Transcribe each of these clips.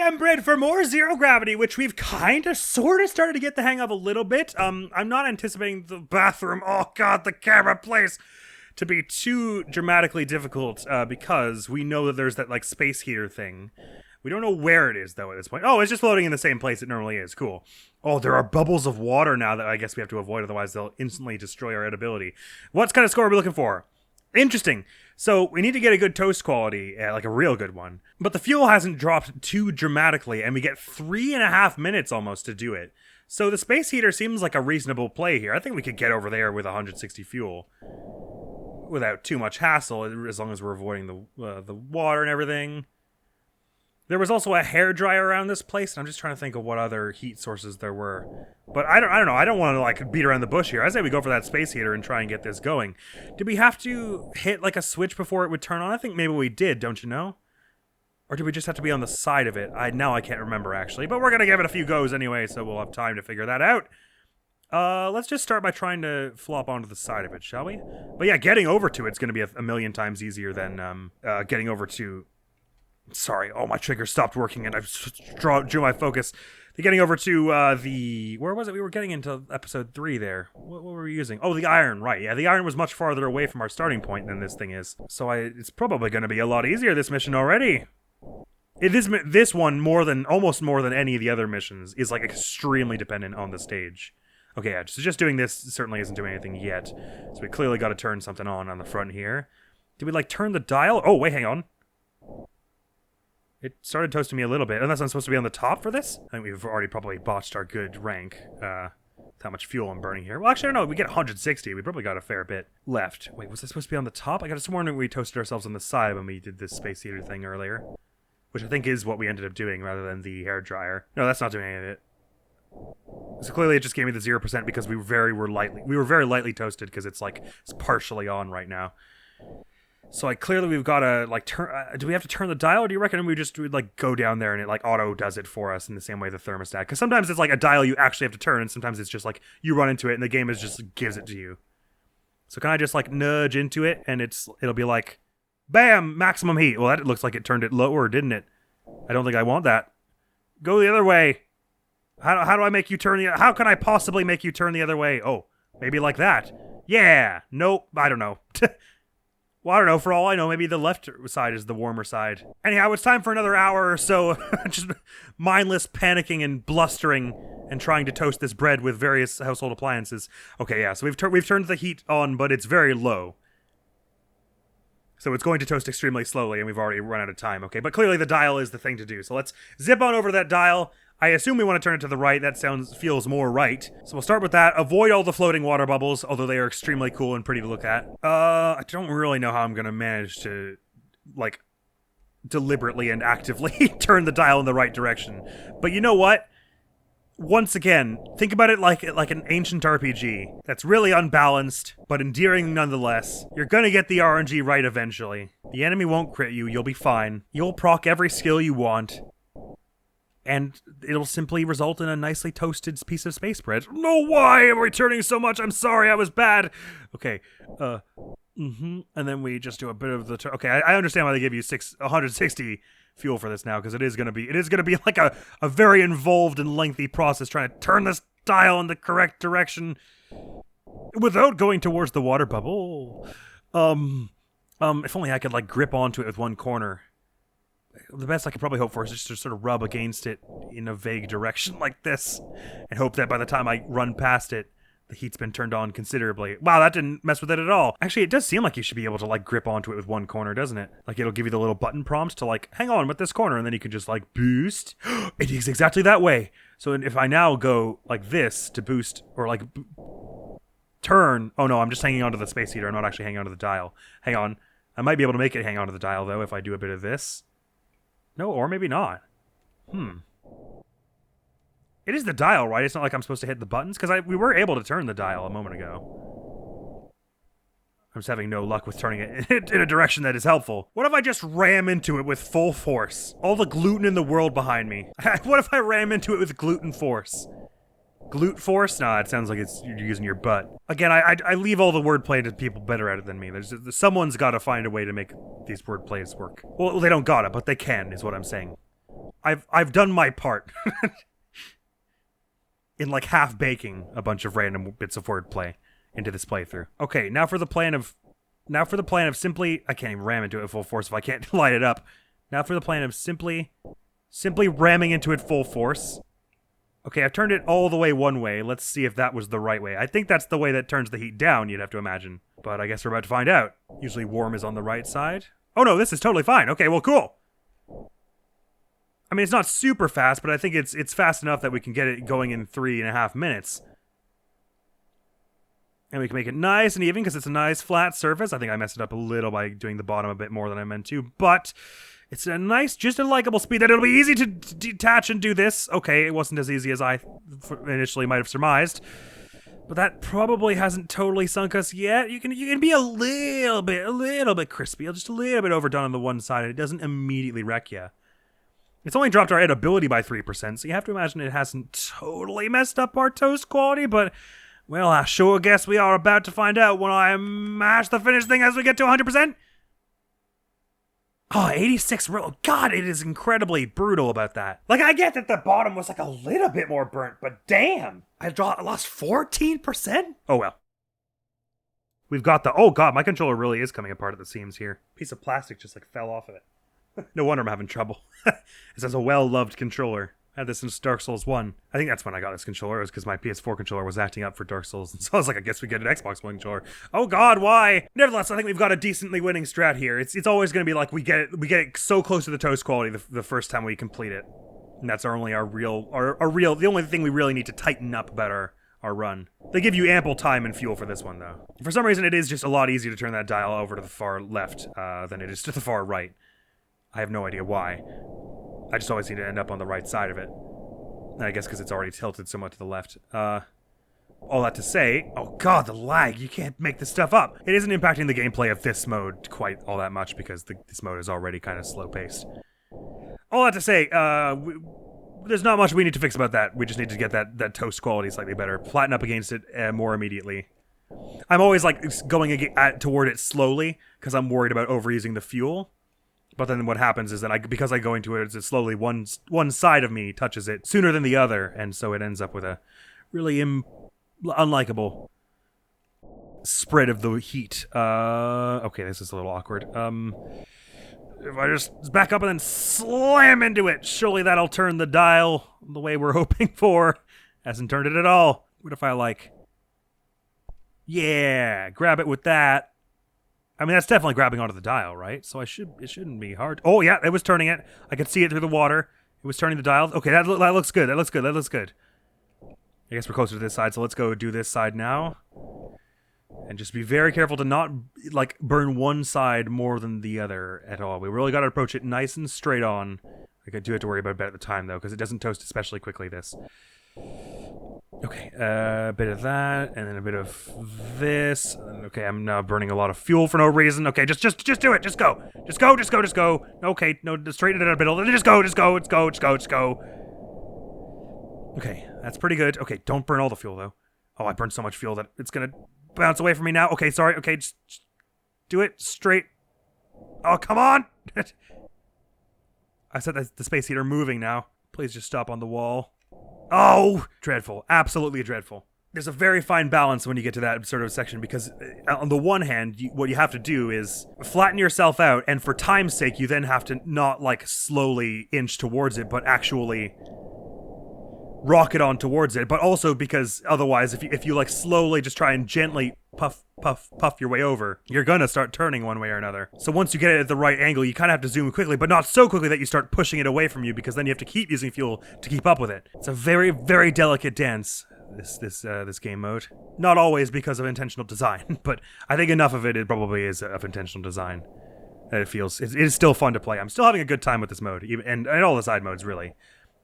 am bred for more zero gravity, which we've kind of sort of started to get the hang of a little bit. I'm not anticipating the bathroom, oh god, the camera place, to be too dramatically difficult, because we know that there's that, like, space heater thing. We don't know where it is, though, at this point. Oh, it's just floating in the same place it normally is. Cool. Oh, there are bubbles of water now that I guess we have to avoid, otherwise they'll instantly destroy our edibility. What kind of score are we looking for? Interesting. So we need to get a good toast quality, like a real good one. But the fuel hasn't dropped too dramatically, and we get 3.5 minutes almost to do it. So the space heater seems like a reasonable play here. I think we could get over there with 160 fuel without too much hassle, as long as we're avoiding the water and everything. There was also a hairdryer around this place, and I'm just trying to think of what other heat sources there were. But I don't know. I don't want to, like, beat around the bush here. I say we go for that space heater and try and get this going. Did we have to hit, like, a switch before it would turn on? I think maybe we did, don't you know? Or did we just have to be on the side of it? Now I can't remember, actually. But we're going to give it a few goes anyway, so we'll have time to figure that out. Let's just start by trying to flop onto the side of it, shall we? But yeah, getting over to it's going to be a million times easier than getting over to... Sorry, oh, my trigger stopped working and I drew my focus. Getting over to where was it? We were getting into episode 3 there. What were we using? Oh, the iron, right. Yeah, the iron was much farther away from our starting point than this thing is. So it's probably going to be a lot easier, this mission already. This one, almost more than any of the other missions, is like extremely dependent on the stage. Okay, yeah, so just doing this certainly isn't doing anything yet. So we clearly got to turn something on the front here. Did we, like, turn the dial? Oh, wait, hang on. It started toasting me a little bit, unless I'm supposed to be on the top for this. I think we've already probably botched our good rank. How much fuel I'm burning here. Well, actually, I don't know. We get 160. We probably got a fair bit left. Wait, was this supposed to be on the top? I could have sworn we toasted ourselves on the side when we did this space heater thing earlier. Which I think is what we ended up doing, rather than the hairdryer. No, that's not doing any of it. So clearly it just gave me the 0% because we were very lightly toasted, because it's partially on right now. So, clearly we've got to, turn... do we have to turn the dial, or do you reckon we just, go down there and it, auto does it for us in the same way the thermostat? Because sometimes it's, a dial you actually have to turn, and sometimes it's just, you run into it and the game just gives it to you. So can I just, nudge into it, and it'll be bam! Maximum heat. Well, that looks like it turned it lower, didn't it? I don't think I want that. Go the other way. How do I make you turn how can I possibly make you turn the other way? Oh, maybe like that. Yeah! Nope, I don't know. Well, I don't know, for all I know, maybe the left side is the warmer side. Anyhow, it's time for another hour or so, just mindless panicking and blustering and trying to toast this bread with various household appliances. Okay, yeah, so we've turned the heat on, but it's very low. So it's going to toast extremely slowly, and we've already run out of time, okay? But clearly the dial is the thing to do, so let's zip on over to that dial. I assume we want to turn it to the right. That feels more right. So we'll start with that. Avoid all the floating water bubbles, although they are extremely cool and pretty to look at. I don't really know how I'm going to manage to, deliberately and actively turn the dial in the right direction. But you know what? Once again, think about it like an ancient RPG that's really unbalanced, but endearing nonetheless. You're going to get the RNG right eventually. The enemy won't crit you. You'll be fine. You'll proc every skill you want. And it'll simply result in a nicely toasted piece of space bread. No, why am I returning so much? I'm sorry, I was bad. Okay, and then we just do a bit of the... Okay, I understand why they give you 160 fuel for this now, because it is gonna be like a very involved and lengthy process trying to turn this dial in the correct direction without going towards the water bubble. If only I could grip onto it with one corner. The best I could probably hope for is just to sort of rub against it in a vague direction like this, and hope that by the time I run past it, the heat's been turned on considerably. Wow, that didn't mess with it at all. Actually, it does seem like you should be able to grip onto it with one corner, doesn't it? It'll give you the little button prompt to hang on with this corner, and then you can just boost. It is exactly that way. So if I now go like this to boost, or turn. Oh no, I'm just hanging onto the space heater. I'm not actually hanging onto the dial. Hang on. I might be able to make it hang onto the dial though if I do a bit of this. No, or maybe not. It is the dial, right? It's not like I'm supposed to hit the buttons? Because we were able to turn the dial a moment ago. I'm just having no luck with turning it in a direction that is helpful. What if I just ram into it with full force? All the gluten in the world behind me. What if I ram into it with gluten force? Glute force? Nah, it sounds like you're using your butt. Again, I leave all the wordplay to people better at it than me. Someone's got to find a way to make these wordplays work. Well, they don't gotta, but they can, is what I'm saying. I've done my part in like half baking a bunch of random bits of wordplay into this playthrough. Okay, now for the plan of simply, I can't even ram into it full force if I can't light it up. Now for the plan of simply ramming into it full force. Okay, I've turned it all the way one way. Let's see if that was the right way. I think that's the way that turns the heat down, you'd have to imagine. But I guess we're about to find out. Usually warm is on the right side. Oh no, this is totally fine. Okay, well, cool. I mean, it's not super fast, but I think it's fast enough that we can get it going in 3.5 minutes. And we can make it nice and even because it's a nice flat surface. I think I messed it up a little by doing the bottom a bit more than I meant to, but it's a nice, just a likable speed that it'll be easy to detach and do this. Okay, it wasn't as easy as I initially might have surmised, but that probably hasn't totally sunk us yet. You can be a little bit crispy, just a little bit overdone on the one side. It doesn't immediately wreck you. It's only dropped our edibility by 3%, so you have to imagine it hasn't totally messed up our toast quality, but, well, I sure guess we are about to find out when I mash the finished thing as we get to 100%. Oh, 86, God, it is incredibly brutal about that. Like, I get that the bottom was like a little bit more burnt, but damn, I lost 14%? Oh, well. We've got the, oh God, my controller really is coming apart at the seams here. Piece of plastic just like fell off of it. No wonder I'm having trouble. This is a well-loved controller. I had this since Dark Souls 1. I think that's when I got this controller. It was because my PS4 controller was acting up for Dark Souls. And so I was like, I guess we get an Xbox One controller. Oh God, why? Nevertheless, I think we've got a decently winning strat here. It's always going to be like we get it so close to the toast quality the first time we complete it. And that's the only thing we really need to tighten up about our run. They give you ample time and fuel for this one, though. For some reason, it is just a lot easier to turn that dial over to the far left than it is to the far right. I have no idea why. I just always seem to end up on the right side of it. And I guess because it's already tilted so much to the left. All that to say, oh God, the lag. You can't make this stuff up. It isn't impacting the gameplay of this mode quite all that much because this mode is already kind of slow-paced. All that to say, there's not much we need to fix about that. We just need to get that toast quality slightly better. Flatten up against it more immediately. I'm always like going toward it slowly because I'm worried about overusing the fuel. But then what happens is that because I go into it slowly, one side of me touches it sooner than the other, and so it ends up with a really unlikable spread of the heat. Okay, this is a little awkward. If I just back up and then slam into it, surely that'll turn the dial the way we're hoping for. Hasn't turned it at all. What if I yeah, grab it with that. I mean, that's definitely grabbing onto the dial, right? So it shouldn't be hard. Oh, yeah, it was turning it. I could see it through the water. It was turning the dial. Okay, that looks good. That looks good. I guess we're closer to this side, so let's go do this side now. And just be very careful to not, burn one side more than the other at all. We really got to approach it nice and straight on. I do have to worry about it at the time, though, because it doesn't toast especially quickly, this. Okay, a bit of that, and then a bit of this. Okay, I'm now burning a lot of fuel for no reason. Okay, just do it. Just go. Okay, no, straighten it out a bit. Just go. Okay, that's pretty good. Okay, don't burn all the fuel, though. Oh, I burned so much fuel that it's gonna bounce away from me now. Okay, sorry. Okay, just do it straight. Oh, come on! I said that the space heater moving now. Please just stop on the wall. Oh, dreadful. Absolutely dreadful. There's a very fine balance when you get to that sort of section because on the one hand, what you have to do is flatten yourself out, and for time's sake, you then have to not slowly inch towards it, but actually rocket on towards it. But also because otherwise, if you slowly just try and gently puff your way over, you're gonna start turning one way or another. So once you get it at the right angle, you kind of have to zoom quickly, but not so quickly that you start pushing it away from you, because then you have to keep using fuel to keep up with it. It's a very, very delicate dance, this game mode. Not always because of intentional design, but I think enough of it probably is of intentional design that it is still fun to play. I'm still having a good time with this mode, and all the side modes, really,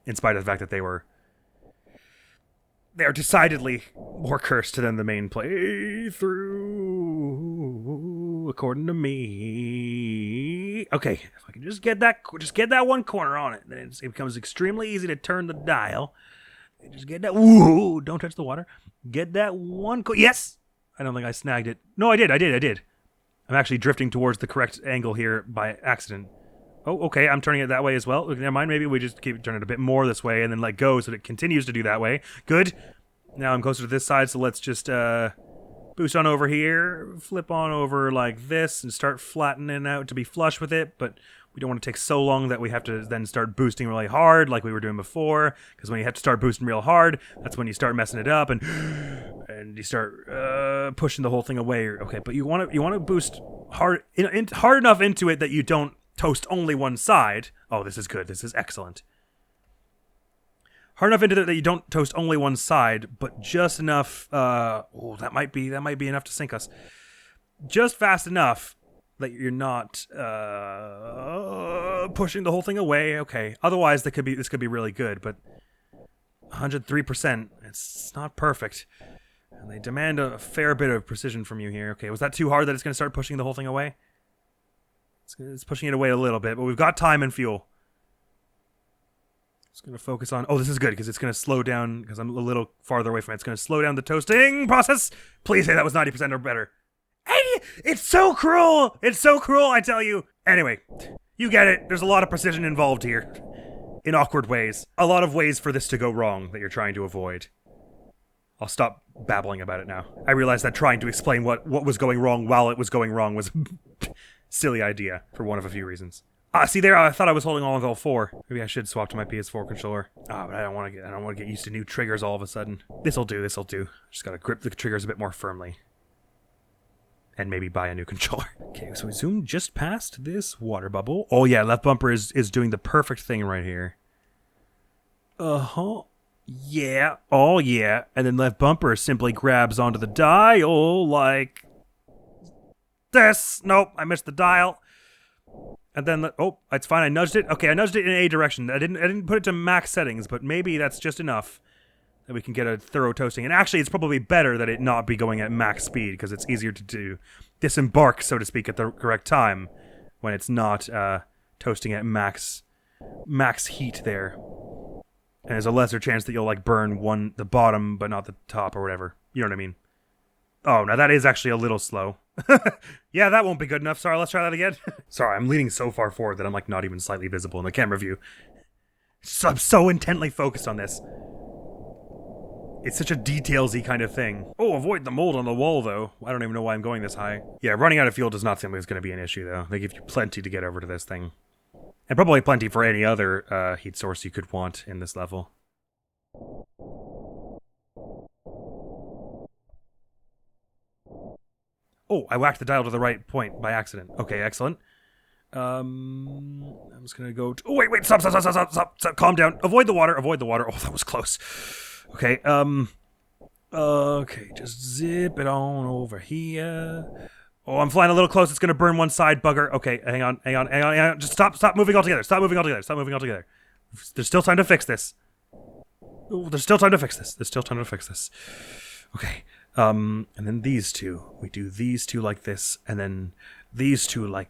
in spite of the fact that they are decidedly more cursed than the main playthrough, according to me. Okay, if I can just get that one corner on it, then it becomes extremely easy to turn the dial. Just get that. Ooh, don't touch the water. Get that one. Yes. I don't think I snagged it. No, I did. I'm actually drifting towards the correct angle here by accident. Oh, okay, I'm turning it that way as well. Never mind, maybe we just keep turning it a bit more this way and then let go so that it continues to do that way. Good. Now I'm closer to this side, so let's just boost on over here, flip on over like this, and start flattening out to be flush with it, but we don't want to take so long that we have to then start boosting really hard like we were doing before, because when you have to start boosting real hard, that's when you start messing it up and you start pushing the whole thing away. Okay, but you want to boost hard enough into it that you don't toast only one side. Oh, this is good. This is excellent. Hard enough into it that you don't toast only one side, but just enough. Oh, that might be enough to sink us. Just fast enough that you're not pushing the whole thing away. Okay. Otherwise, this could be really good, but 103%. It's not perfect, and they demand a fair bit of precision from you here. Okay, was that too hard that it's going to start pushing the whole thing away? It's pushing it away a little bit, but we've got time and fuel. It's going to focus on... Oh, this is good, because it's going to slow down, because I'm a little farther away from it. It's going to slow down the toasting process. Please say that was 90% or better. It's so cruel! It's so cruel, I tell you! Anyway, you get it. There's a lot of precision involved here. In awkward ways. A lot of ways for this to go wrong that you're trying to avoid. I'll stop babbling about it now. I realize that trying to explain what was going wrong while it was going wrong was... silly idea for one of a few reasons. See there, I thought I was holding on with L4. Maybe I should swap to my PS4 controller. But I don't want to get used to new triggers all of a sudden. This'll do. Just gotta grip the triggers a bit more firmly. And maybe buy a new controller. Okay, so we zoom just past this water bubble. Oh yeah, left bumper is doing the perfect thing right here. Uh-huh. Yeah. Oh yeah. And then left bumper simply grabs onto the dial like... this. Nope, I missed the dial. And then, oh, it's fine. I nudged it. Okay, I nudged it in a direction. I didn't put it to max settings, but maybe that's just enough that we can get a thorough toasting. And actually, it's probably better that it not be going at max speed, because it's easier to disembark, so to speak, at the correct time when it's not toasting at max heat there. And there's a lesser chance that you'll like burn the bottom, but not the top or whatever. You know what I mean? Oh, now that is actually a little slow. Yeah, that won't be good enough. Sorry, let's try that again. Sorry, I'm leaning so far forward that I'm like not even slightly visible in the camera view. So I'm so intently focused on this. It's such a details-y kind of thing. Oh, avoid the mold on the wall, though. I don't even know why I'm going this high. Yeah, running out of fuel does not seem like it's going to be an issue, though. They give you plenty to get over to this thing. And probably plenty for any other heat source you could want in this level. Oh, I whacked the dial to the right point by accident. Okay, excellent. I'm just gonna go... oh, wait, stop, calm down. Avoid the water. Oh, that was close. Okay, okay, just zip it on over here. Oh, I'm flying a little close. It's gonna burn one side, bugger. Okay, hang on. Just stop moving altogether. Stop moving altogether. There's still time to fix this. Oh, there's still time to fix this. Okay. And then these two. We do these two like this, and then these two like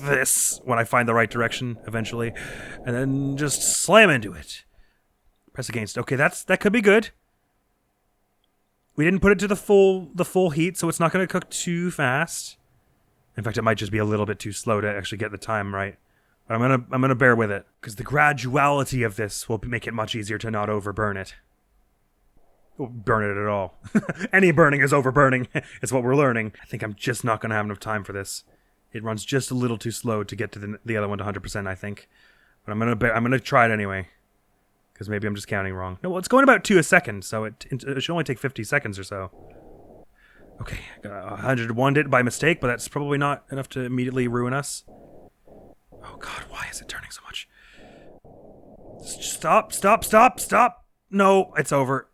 this when I find the right direction eventually. And then just slam into it. Press against. Okay, that could be good. We didn't put it to the full heat, so it's not going to cook too fast. In fact, it might just be a little bit too slow to actually get the time right. But I'm gonna bear with it, because the graduality of this will make it much easier to not overburn it. Burn it at all. Any burning is overburning. It's what we're learning. I think I'm just not going to have enough time for this. It runs just a little too slow to get to the other one to 100%, I think. But I'm gonna try it anyway, because maybe I'm just counting wrong. No, well, it's going about 2 a second, so it should only take 50 seconds or so. Okay, I got 101'd it by mistake, but that's probably not enough to immediately ruin us. Oh God, why is it turning so much? Stop! No, it's over.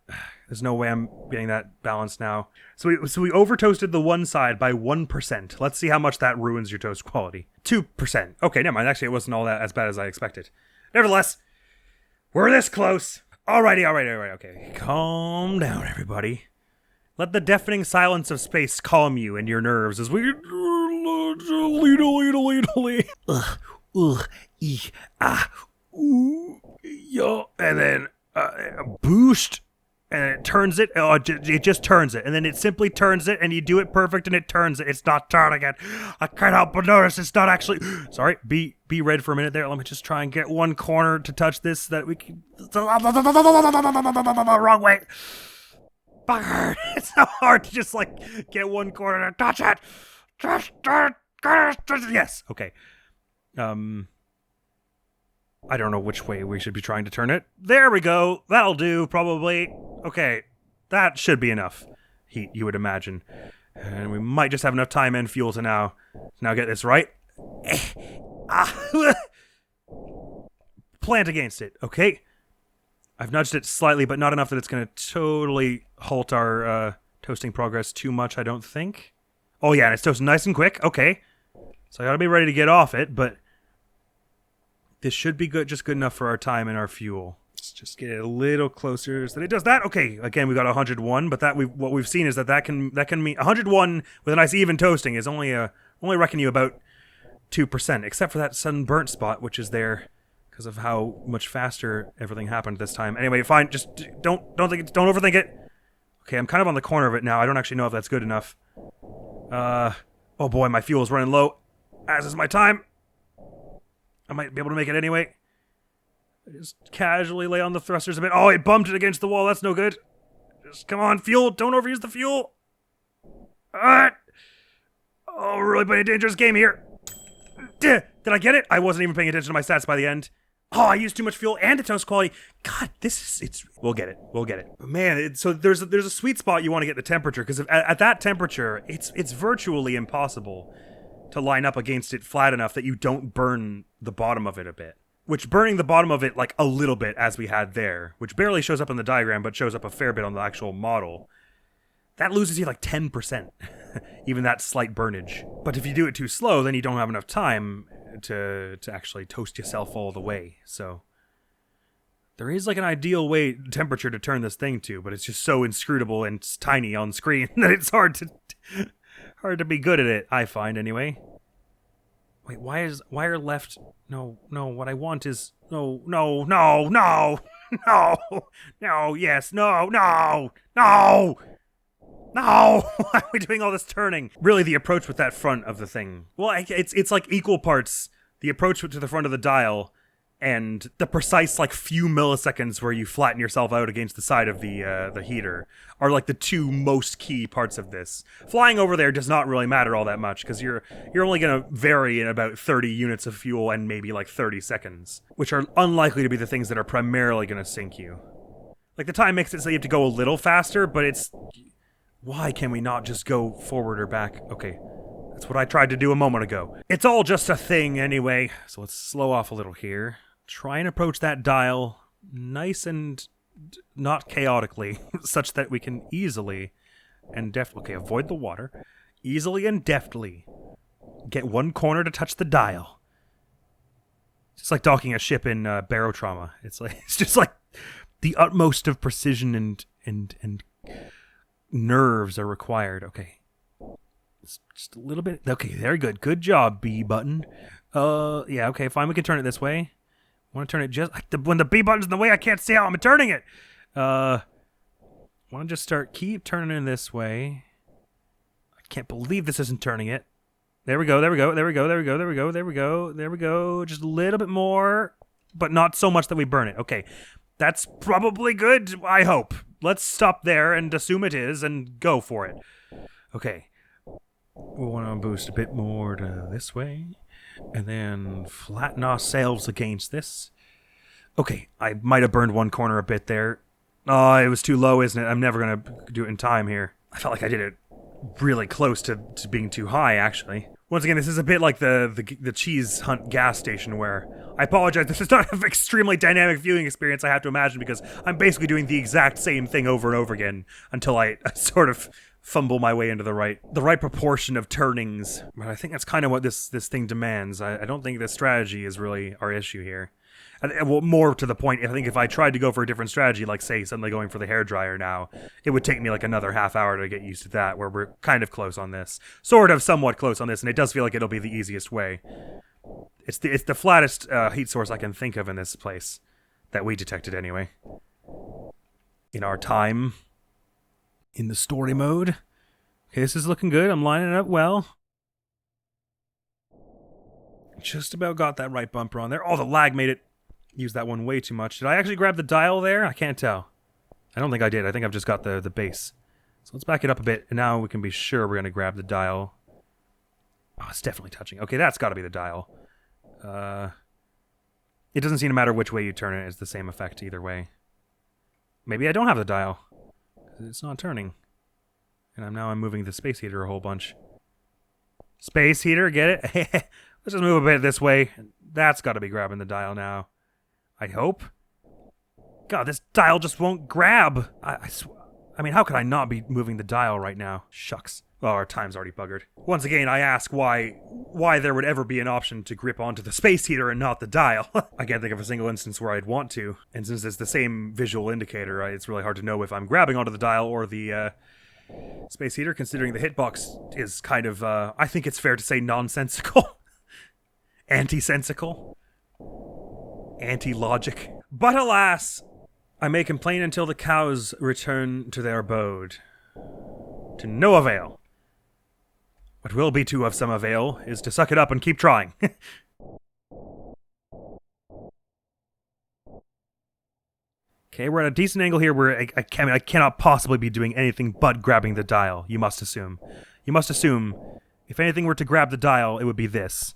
There's no way I'm getting that balanced now. So we over-toasted the one side by 1%. Let's see how much that ruins your toast quality. 2%. Okay, never mind. Actually, it wasn't all that as bad as I expected. Nevertheless, we're this close. Alrighty. Okay, calm down, everybody. Let the deafening silence of space calm you and your nerves as we... And then boost and it turns it. Oh, it just turns it, and then it simply turns it, and you do it perfect, and it turns it. It's not turning it. I can't help but notice it's not actually. Sorry, be red for a minute there. Let me just try and get one corner to touch this so that we can. Wrong way. Bugger! It's so hard to just like get one corner to touch it. Yes. Okay. I don't know which way we should be trying to turn it. There we go. That'll do, probably. Okay, that should be enough heat, you would imagine. And we might just have enough time and fuel to now get this right. Plant against it, okay? I've nudged it slightly, but not enough that it's going to totally halt our toasting progress too much, I don't think. Oh yeah, and it's toasting nice and quick. Okay. So I gotta be ready to get off it, but this should be good, just good enough for our time and our fuel. Let's just get it a little closer so that it does that. Okay, again, we got 101, but what we've seen is that can mean 101 with a nice even toasting is only reckon you about 2%, except for that sudden burnt spot, which is there because of how much faster everything happened this time. Anyway, fine, just don't overthink it. Okay, I'm kind of on the corner of it now. I don't actually know if that's good enough. Oh boy, my fuel's running low, as is my time. I might be able to make it anyway. Just casually lay on the thrusters a bit. Oh, it bumped it against the wall. That's no good. Just come on, fuel. Don't overuse the fuel. Alright. Oh, we're really playing a dangerous game here. Did I get it? I wasn't even paying attention to my stats by the end. Oh, I used too much fuel and the toast quality. God, we'll get it. We'll get it. Man, so there's a sweet spot you want to get the temperature, because at that temperature, it's virtually impossible to line up against it flat enough that you don't burn the bottom of it a bit. Which burning the bottom of it like a little bit, as we had there, which barely shows up in the diagram but shows up a fair bit on the actual model, that loses you like 10%. Even that slight burnage. But if you do it too slow, then you don't have enough time to actually toast yourself all the way. So there is like an ideal temperature to turn this thing to, but it's just so inscrutable and tiny on screen that it's hard to be good at it, I find anyway. Wait, why are left? No, what I want is no, yes, no. Why are we doing all this turning? Really, the approach with that front of the thing. Well, it's like equal parts the approach to the front of the dial and the precise like few milliseconds where you flatten yourself out against the side of the heater are like the two most key parts of this. Flying over there does not really matter all that much because you're only going to vary in about 30 units of fuel and maybe like 30 seconds, which are unlikely to be the things that are primarily going to sink you. Like the time makes it so you have to go a little faster, but it's... Why can we not just go forward or back? Okay, that's what I tried to do a moment ago. It's all just a thing anyway, so let's slow off a little here. Try and approach that dial nice and not chaotically, such that we can easily and deftly... Okay, avoid the water. Easily and deftly get one corner to touch the dial. It's like docking a ship in barotrauma. It's just like the utmost of precision and nerves are required. Okay. It's just a little bit. Okay, very good. Good job, B button. Yeah, okay, fine. We can turn it this way. I want to turn it just... When the B button's in the way, I can't see how I'm turning it. Want to just keep turning it this way. I can't believe this isn't turning it. There we go. Just a little bit more, but not so much that we burn it. Okay. That's probably good, I hope. Let's stop there and assume it is and go for it. Okay. We want to boost a bit more to this way. And then flatten ourselves against this. Okay, I might have burned one corner a bit there. Oh, it was too low, isn't it? I'm never going to do it in time here. I felt like I did it really close to being too high, actually. Once again, this is a bit like the Cheese Hunt gas station where... I apologize, this is not an extremely dynamic viewing experience, I have to imagine, because I'm basically doing the exact same thing over and over again until I sort of fumble my way into the right proportion of turnings. But I think that's kind of what this thing demands. I don't think the strategy is really our issue here. Well, more to the point, I think if I tried to go for a different strategy, like, say, suddenly going for the hairdryer now, it would take me like another half hour to get used to that, where we're kind of close on this. Sort of somewhat close on this, and it does feel like it'll be the easiest way. It's the flattest heat source I can think of in this place. That we detected, anyway. in our time in the story mode. Okay, this is looking good. I'm lining it up well. Just about got that right bumper on there. Oh, the lag made it use that one way too much. Did I actually grab the dial there? I can't tell. I don't think I did. I think I've just got the base. So let's back it up a bit, and now we can be sure we're going to grab the dial. Oh, it's definitely touching. Okay, that's got to be the dial. It doesn't seem to matter which way you turn it. It's the same effect either way. Maybe I don't have the dial. It's not turning. And I'm moving the space heater a whole bunch. Space heater, get it? Let's just move a bit this way. That's got to be grabbing the dial now. I hope. God, this dial just won't grab. I mean, how could I not be moving the dial right now? Shucks. Well, our time's already buggered. Once again, I ask why there would ever be an option to grip onto the space heater and not the dial. I can't think of a single instance where I'd want to. And since it's the same visual indicator, it's really hard to know if I'm grabbing onto the dial or the space heater, considering the hitbox is kind of, I think it's fair to say, nonsensical. Anti-sensical. Anti-logic. But alas, I may complain until the cows return to their abode. To no avail. What will be to of some avail is to suck it up and keep trying. Okay, we're at a decent angle here where I cannot possibly be doing anything but grabbing the dial, you must assume. You must assume, if anything were to grab the dial, it would be this.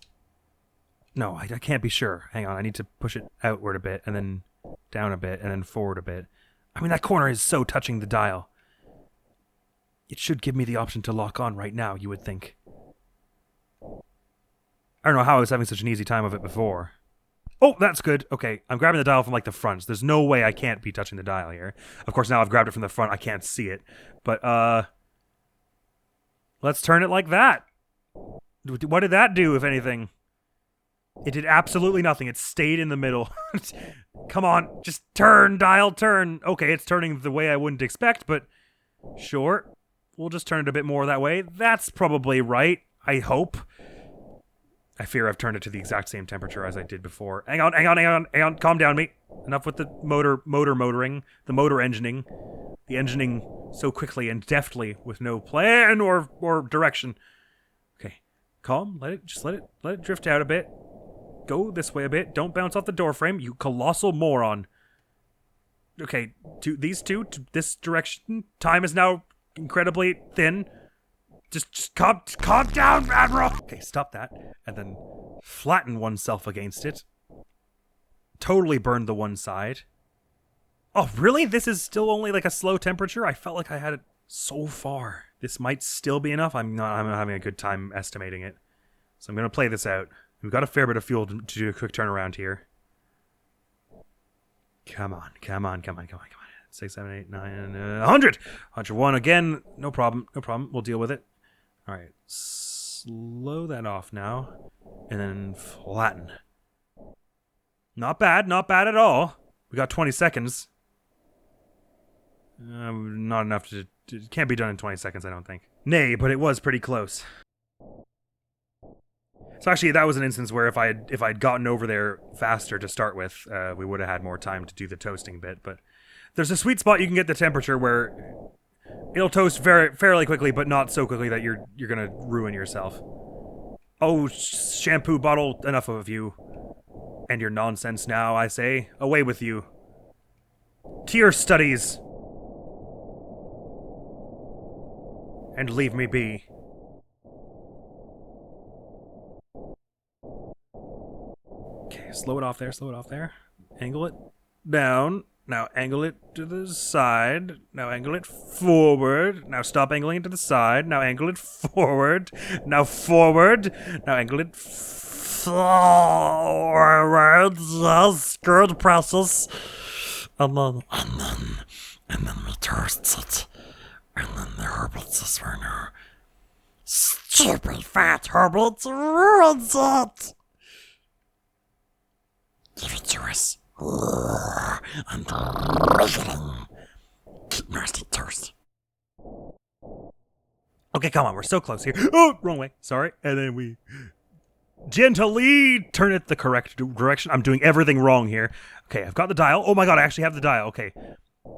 No, I can't be sure. Hang on, I need to push it outward a bit, and then down a bit, and then forward a bit. I mean, that corner is so touching the dial. It should give me the option to lock on right now, you would think. I don't know how I was having such an easy time of it before. Oh, that's good. Okay, I'm grabbing the dial from, like, the front. So there's no way I can't be touching the dial here. Of course, now I've grabbed it from the front. I can't see it. But, let's turn it like that. What did that do, if anything? It did absolutely nothing. It stayed in the middle. Come on, just turn, dial, turn. Okay, it's turning the way I wouldn't expect, but sure. We'll just turn it a bit more that way. That's probably right, I hope. I fear I've turned it to the exact same temperature as I did before. Hang on. Calm down, mate. Enough with the motoring, the motor engineing. The engineing so quickly and deftly with no plan or direction. Okay, calm. Let it drift out a bit. Go this way a bit. Don't bounce off the door frame, you colossal moron. Okay, to this direction. Time is now incredibly thin. Just calm down, Admiral! Okay, stop that. And then flatten oneself against it. Totally burned the one side. Oh, really? This is still only like a slow temperature? I felt like I had it so far. This might still be enough. I'm not having a good time estimating it. So I'm going to play this out. We've got a fair bit of fuel to do a quick turnaround here. Come on. 6, 7, 8, 9, 100! 101 again. No problem. We'll deal with it. Alright. Slow that off now. And then flatten. Not bad at all. We got 20 seconds. Not enough to... It can't be done in 20 seconds, I don't think. Nay, but it was pretty close. So actually, that was an instance where if I'd gotten over there faster to start with, we would have had more time to do the toasting bit. But there's a sweet spot you can get the temperature where it'll toast fairly quickly, but not so quickly that you're gonna ruin yourself. Oh, shampoo bottle, enough of you and your nonsense now. I say, away with you to your studies and leave me be. Okay, slow it off there. Angle it down. Now angle it to the side. Now angle it forward. Now stop angling it to the side. Now angle it forward. Now forward. Now angle it forward. Yes, good process. And then we toast it. And then the Herberts Werner. Stupid fat Herberts ruins it. Give it to us. I'm riveting. Keep nasty toast. Okay, come on, we're so close here. Oh, wrong way. Sorry. And then we gently turn it the correct direction. I'm doing everything wrong here. Okay, I've got the dial. Oh my god, I actually have the dial. Okay.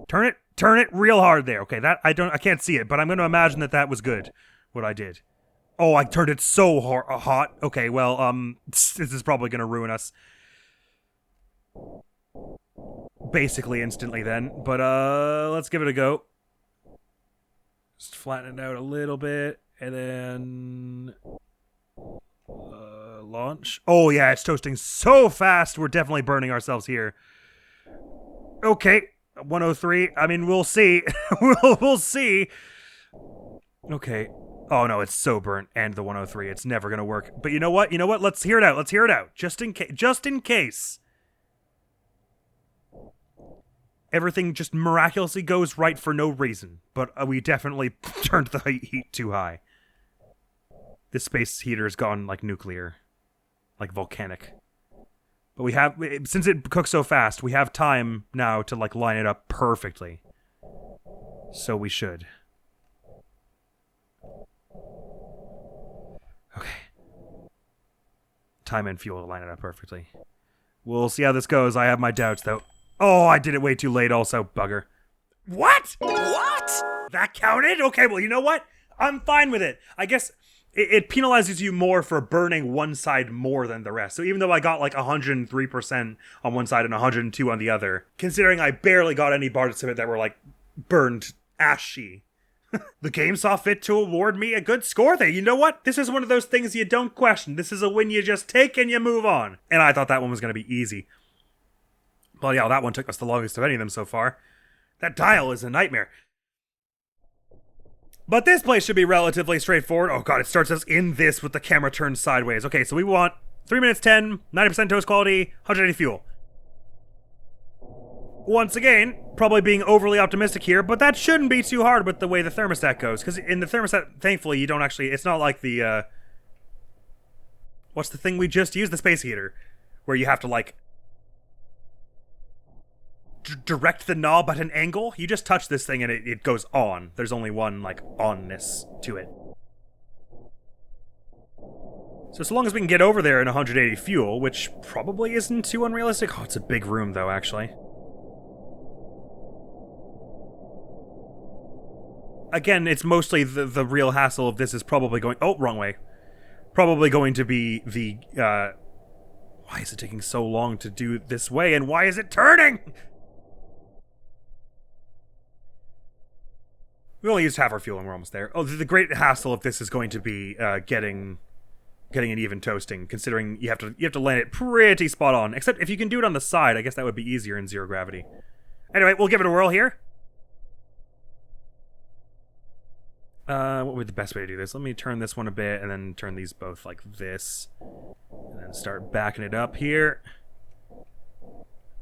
Turn it Turn it real hard there. Okay, I can't see it, but I'm going to imagine that was good, what I did. Oh, I turned it so hot. Okay, well, this is probably going to ruin us. Basically instantly then, but let's give it a go. Just flatten it out a little bit, and then launch. Oh yeah, it's toasting so fast. We're definitely burning ourselves here. Okay, 103. I mean, we'll see. we'll see. Okay. Oh no, it's so burnt, and the 103. It's never gonna work. But you know what? Let's hear it out. Just in case. Everything just miraculously goes right for no reason. But we definitely turned the heat too high. This space heater has gone like nuclear. Like volcanic. But we have, since it cooks so fast, we have time now to like line it up perfectly. So we should. Okay. Time and fuel to line it up perfectly. We'll see how this goes. I have my doubts though. Oh, I did it way too late also, bugger. What? That counted? Okay, well, you know what? I'm fine with it. I guess it penalizes you more for burning one side more than the rest. So even though I got like 103% on one side and 102 on the other, considering I barely got any parts of it that were like burned ashy, the game saw fit to award me a good score there. You know what? This is one of those things you don't question. This is a win you just take and you move on. And I thought that one was going to be easy. Well, yeah, that one took us the longest of any of them so far. That dial is a nightmare. But this place should be relatively straightforward. Oh god, it starts us in this with the camera turned sideways. Okay, so we want 3 minutes 10, 90% toast quality, 180 fuel. Once again, probably being overly optimistic here, but that shouldn't be too hard with the way the thermostat goes. Because in the thermostat, thankfully, you don't actually... It's not like the... what's the thing we just used? The space heater. Where you have to, like... direct the knob at an angle. You just touch this thing and it goes on. There's only one like onness to it. So as long as we can get over there in 180 fuel, which probably isn't too unrealistic. Oh, it's a big room though, actually. Again, it's mostly the real hassle of this is probably going... Oh, wrong way. Probably going to be the... why is it taking so long to do this way and why is it turning? We only used half our fuel and we're almost there. Oh, the great hassle of this is going to be getting an even toasting, considering you have to land it pretty spot on. Except if you can do it on the side, I guess that would be easier in zero gravity. Anyway, we'll give it a whirl here. What would be the best way to do this? Let me turn this one a bit and then turn these both like this. And then start backing it up here.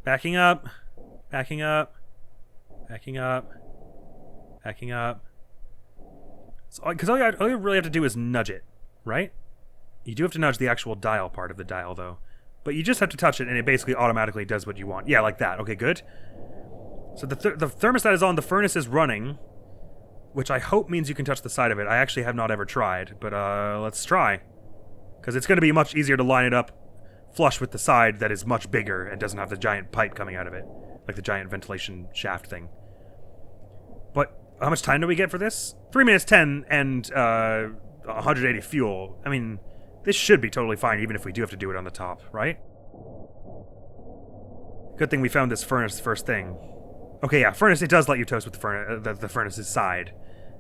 Backing up. Backing up. Backing up. Backing up. So, because all you really have to do is nudge it, right? You do have to nudge the actual dial part of the dial, though. But you just have to touch it, and it basically automatically does what you want. Yeah, like that. Okay, good. So the thermostat is on, the furnace is running, which I hope means you can touch the side of it. I actually have not ever tried, but let's try. Because it's going to be much easier to line it up flush with the side that is much bigger and doesn't have the giant pipe coming out of it. Like the giant ventilation shaft thing. But how much time do we get for this? 3 minutes 10 and 180 fuel. I mean, this should be totally fine even if we do have to do it on the top, right? Good thing we found this furnace first thing. Okay, yeah, furnace, it does let you toast with the furnace's side.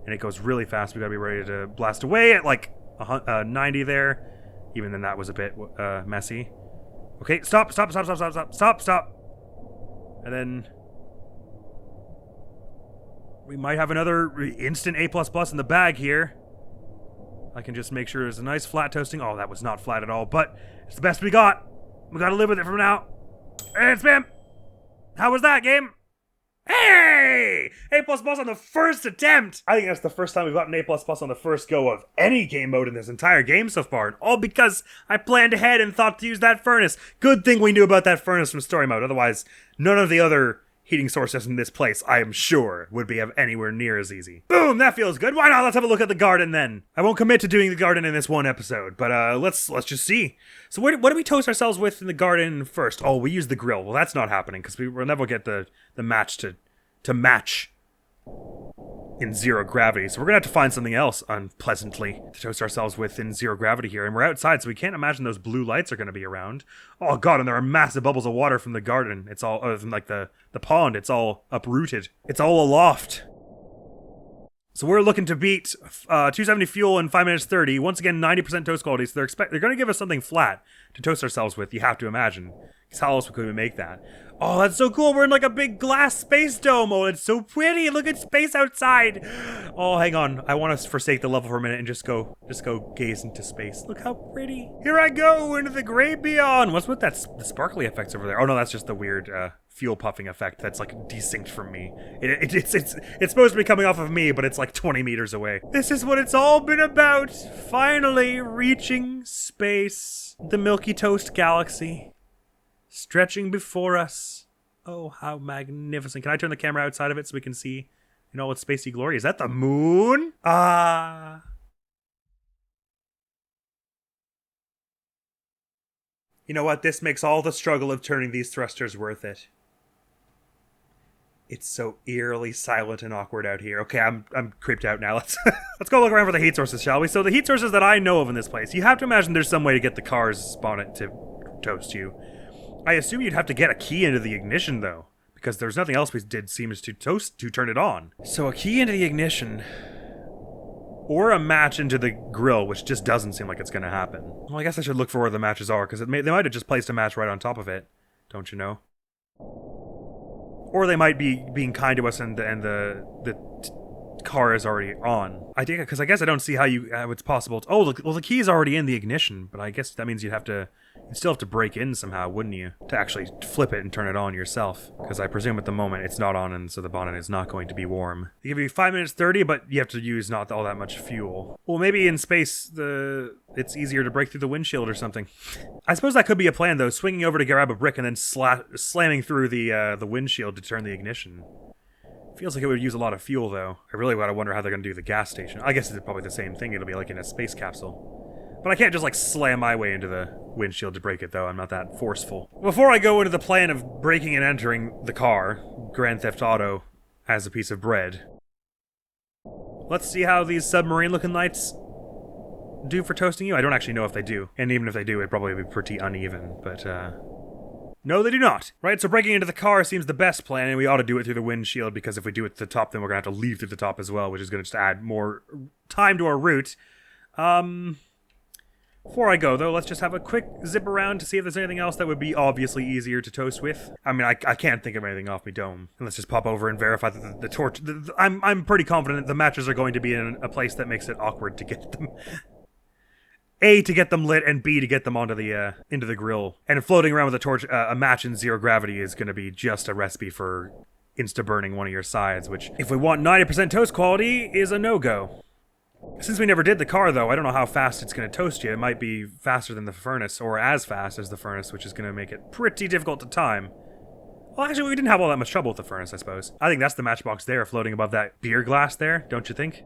And it goes really fast. We gotta be ready to blast away at like 90 there. Even then that was a bit messy. Okay, stop. And then... we might have another instant A++ in the bag here. I can just make sure there's a nice flat toasting. Oh, that was not flat at all, but it's the best we got. We gotta live with it from now. And spam! How was that, game? Hey! A++ on the first attempt! I think that's the first time we've gotten A++ on the first go of any game mode in this entire game so far. And all because I planned ahead and thought to use that furnace. Good thing we knew about that furnace from story mode. Otherwise, none of the other heating sources in this place, I am sure, would be anywhere near as easy. Boom! That feels good. Why not? Let's have a look at the garden then. I won't commit to doing the garden in this one episode, but let's just see. So what do we toast ourselves with in the garden first? Oh, we use the grill. Well, that's not happening because we'll never get the match to match in zero gravity. So we're gonna have to find something else unpleasantly to toast ourselves with in zero gravity here. And we're outside, so we can't imagine those blue lights are gonna be around. Oh god, and there are massive bubbles of water from the garden. It's all, from like the pond, it's all uprooted. It's all aloft. So we're looking to beat 270 fuel in 5 minutes 30. Once again, 90% toast quality. So they're going to give us something flat to toast ourselves with, you have to imagine. Because how else could we make that? Oh, that's so cool. We're in like a big glass space dome. Oh, it's so pretty. Look at space outside. Oh, hang on. I want to forsake the level for a minute and just go gaze into space. Look how pretty. Here I go into the great beyond. What's with that the sparkly effects over there? Oh no, that's just the weird fuel puffing effect that's like desynced from me. It's supposed to be coming off of me, but it's like 20 meters away. This is what it's all been about. Finally reaching space. The Milky Toast galaxy. Stretching before us. Oh, how magnificent. Can I turn the camera outside of it so we can see in all its spacey glory? Is that the moon? Ah. You know what? This makes all the struggle of turning these thrusters worth it. It's so eerily silent and awkward out here. Okay, I'm creeped out now. Let's go look around for the heat sources, shall we? So the heat sources that I know of in this place, you have to imagine there's some way to get the cars spawn it to toast you. I assume you'd have to get a key into the ignition though, because there's nothing else we did seems to turn it on. So a key into the ignition, or a match into the grill, which just doesn't seem like it's going to happen. Well, I guess I should look for where the matches are, because they might have just placed a match right on top of it, don't you know? Or they might be being kind to us and the car is already on. I think, because I guess I don't see how it's possible to, well, the key is already in the ignition, but I guess that means you'd still have to break in somehow, wouldn't you? To actually flip it and turn it on yourself. Because I presume at the moment it's not on, and so the bonnet is not going to be warm. They give you 5 minutes 30, but you have to use not all that much fuel. Well, maybe in space, it's easier to break through the windshield or something. I suppose that could be a plan, though, swinging over to grab a brick and then slamming through the windshield to turn the ignition. Feels like it would use a lot of fuel, though. I really gotta wonder how they're gonna do the gas station. I guess it's probably the same thing. It'll be like in a space capsule. But I can't just, like, slam my way into the windshield to break it, though. I'm not that forceful. Before I go into the plan of breaking and entering the car, Grand Theft Auto as a piece of bread, let's see how these submarine-looking lights do for toasting you. I don't actually know if they do. And even if they do, it'd probably be pretty uneven, but, no, they do not. Right, so breaking into the car seems the best plan, and we ought to do it through the windshield, because if we do it to the top, then we're going to have to leave through the top as well, which is going to just add more time to our route. Before I go, though, let's just have a quick zip around to see if there's anything else that would be obviously easier to toast with. I mean, I can't think of anything off my dome. And let's just pop over and verify that the torch... I'm pretty confident that the matches are going to be in a place that makes it awkward to get them... A, to get them lit, and B, to get them onto the into the grill. And floating around with a torch, a match in zero gravity is going to be just a recipe for insta-burning one of your sides, which, if we want 90% toast quality, is a no-go. Since we never did the car, though, I don't know how fast it's going to toast you. It might be faster than the furnace, or as fast as the furnace, which is going to make it pretty difficult to time. Well, actually, we didn't have all that much trouble with the furnace, I suppose. I think that's the matchbox there, floating above that beer glass there, don't you think?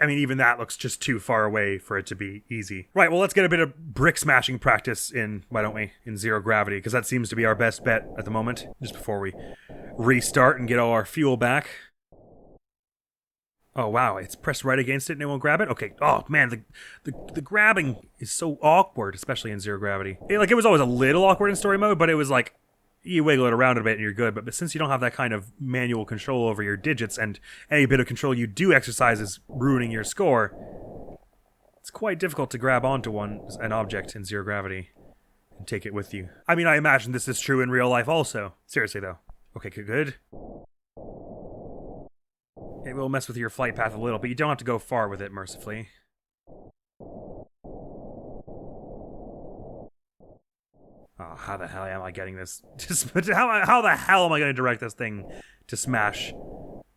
I mean, even that looks just too far away for it to be easy. Right, well, let's get a bit of brick smashing practice in, why don't we, in zero gravity, because that seems to be our best bet at the moment, just before we restart and get all our fuel back. Oh, wow, it's pressed right against it and it won't grab it? Okay, oh, man, the grabbing is so awkward, especially in zero gravity. It was always a little awkward in story mode, but it was like, you wiggle it around a bit and you're good, but since you don't have that kind of manual control over your digits, and any bit of control you do exercise is ruining your score, it's quite difficult to grab onto an object in zero gravity and take it with you. I mean, I imagine this is true in real life also. Seriously, though. Okay, good. It will mess with your flight path a little, but you don't have to go far with it, mercifully. Oh, how the hell am I getting this? How the hell am I going to direct this thing to smash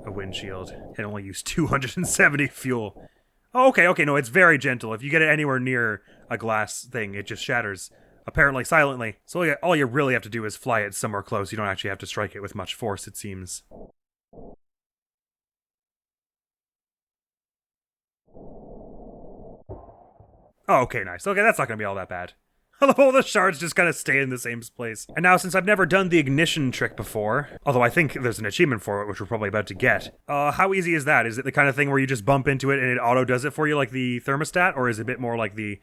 a windshield? It only used 270 fuel. Oh, okay, no, it's very gentle. If you get it anywhere near a glass thing, it just shatters, apparently silently. So all you really have to do is fly it somewhere close. You don't actually have to strike it with much force, it seems. Oh, okay, nice. Okay, that's not going to be all that bad. I love all the shards just kind of stay in the same place. And now, since I've never done the ignition trick before, although I think there's an achievement for it, which we're probably about to get, how easy is that? Is it the kind of thing where you just bump into it and it auto does it for you like the thermostat, or is it a bit more like the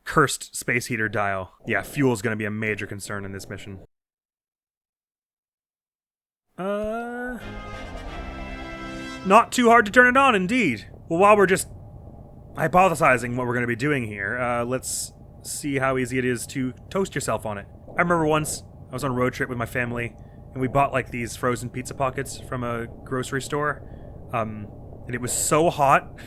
cursed space heater dial? Yeah, fuel's going to be a major concern in this mission. Not too hard to turn it on, indeed. Well, while we're just hypothesizing what we're going to be doing here, let's see how easy it is to toast yourself on it. I remember once I was on a road trip with my family, and we bought like these frozen pizza pockets from a grocery store, and it was so hot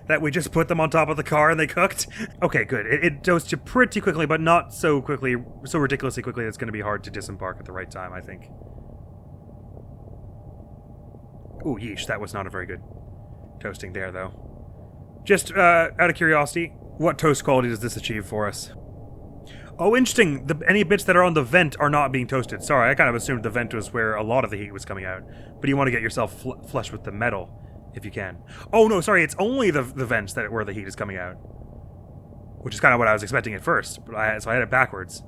that we just put them on top of the car and they cooked. Okay, good. It toasts you pretty quickly, but not so quickly, so ridiculously quickly that it's going to be hard to disembark at the right time, I think. Ooh, yeesh, that was not a very good toasting there, though. Just out of curiosity, what toast quality does this achieve for us? Oh, interesting. Any bits that are on the vent are not being toasted. Sorry, I kind of assumed the vent was where a lot of the heat was coming out. But you want to get yourself flush with the metal, if you can. Oh, no, sorry, it's only the vents where the heat is coming out. Which is kind of what I was expecting at first, but so I had it backwards.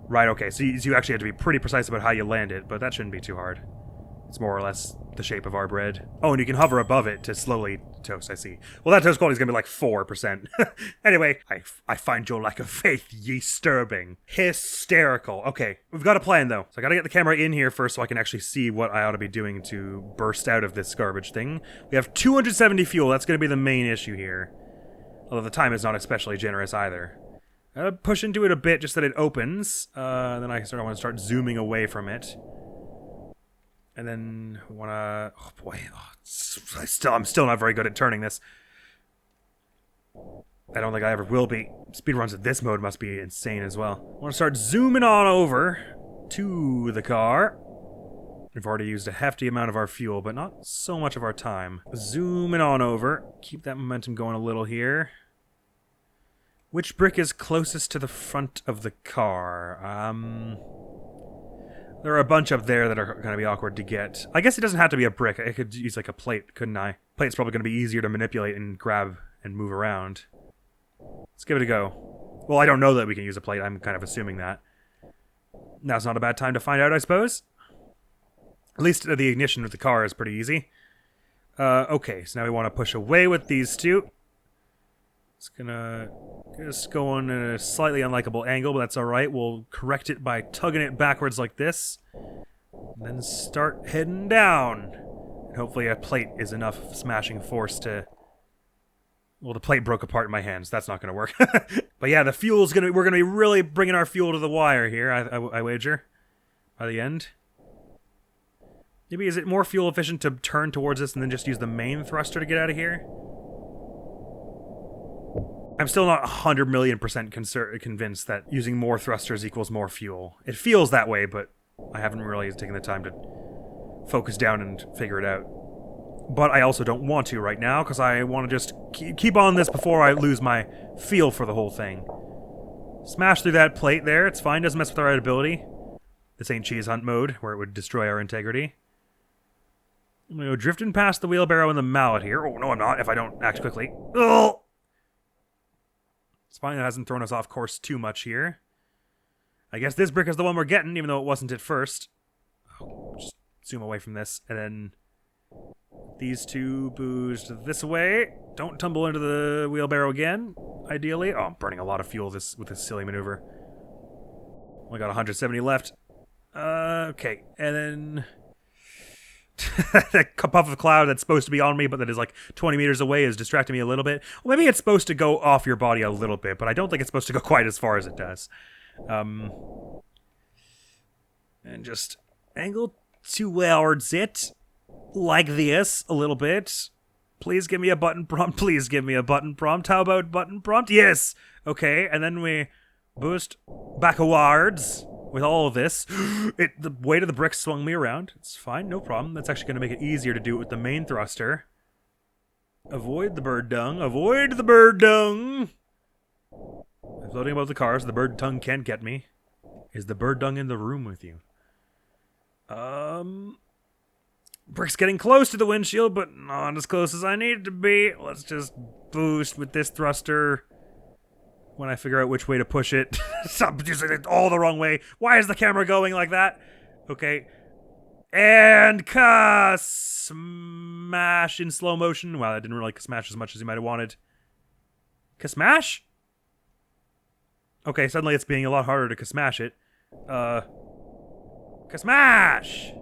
Right, okay, so you actually have to be pretty precise about how you land it, but that shouldn't be too hard. It's more or less the shape of our bread. Oh, and you can hover above it to slowly toast, I see. Well, that toast quality is going to be like 4%. Anyway, I find your lack of faith disturbing. Hysterical. Okay, we've got a plan, though. So I got to get the camera in here first so I can actually see what I ought to be doing to burst out of this garbage thing. We have 270 fuel. That's going to be the main issue here. Although the time is not especially generous either. Push into it a bit just that it opens. Then I want to start zooming away from it. And then we want to... Oh, boy. I'm still not very good at turning this. I don't think I ever will be. Speedruns at this mode must be insane as well. I want to start zooming on over to the car. We've already used a hefty amount of our fuel, but not so much of our time. Zooming on over. Keep that momentum going a little here. Which brick is closest to the front of the car? There are a bunch up there that are going to be awkward to get. I guess it doesn't have to be a brick. I could use like a plate, couldn't I? Plate's probably going to be easier to manipulate and grab and move around. Let's give it a go. Well, I don't know that we can use a plate. I'm kind of assuming that. Now's not a bad time to find out, I suppose. At least the ignition with the car is pretty easy. Okay, so now we want to push away with these two. It's gonna just go on a slightly unlikable angle, but that's alright. We'll correct it by tugging it backwards like this. And then start heading down. And hopefully a plate is enough smashing force to... Well, the plate broke apart in my hands. That's not gonna work. But yeah, the fuel's gonna... We're gonna be really bringing our fuel to the wire here, I wager. By the end. Maybe is it more fuel efficient to turn towards this and then just use the main thruster to get out of here? I'm still not 100 million percent convinced that using more thrusters equals more fuel. It feels that way, but I haven't really taken the time to focus down and figure it out. But I also don't want to right now, because I want to just keep on this before I lose my feel for the whole thing. Smash through that plate there, it's fine, doesn't mess with our ability. This ain't cheese hunt mode, where it would destroy our integrity. I'm going to go drifting past the wheelbarrow and the mallet here. Oh, no I'm not, if I don't act quickly. Ugh! It's fine, it hasn't thrown us off course too much here. I guess this brick is the one we're getting, even though it wasn't at first. Just zoom away from this, and then these two boost this way. Don't tumble into the wheelbarrow again, ideally. Oh, I'm burning a lot of fuel with this silly maneuver. Only got 170 left. Okay, and then... that puff of cloud that's supposed to be on me but that is like 20 meters away is distracting me a little bit. Well, maybe it's supposed to go off your body a little bit, but I don't think it's supposed to go quite as far as it does. And just angle towards it like this a little bit. Please give me a button prompt. Please give me a button prompt. How about button prompt? Yes! Okay, and then we boost backwards. With all of this, the weight of the brick swung me around. It's fine, no problem. That's actually going to make it easier to do it with the main thruster. Avoid the bird dung. Avoid the bird dung! I'm floating above the car, so the bird dung can't get me. Is the bird dung in the room with you? Brick's getting close to the windshield, but not as close as I need it to be. Let's just boost with this thruster. when I figure out which way to push it. Stop using it all the wrong way. Why is the camera going like that? Okay. And smash in slow motion. Wow, I didn't really smash as much as you might have wanted. Smash? Okay, suddenly it's being a lot harder to smash it. Smash!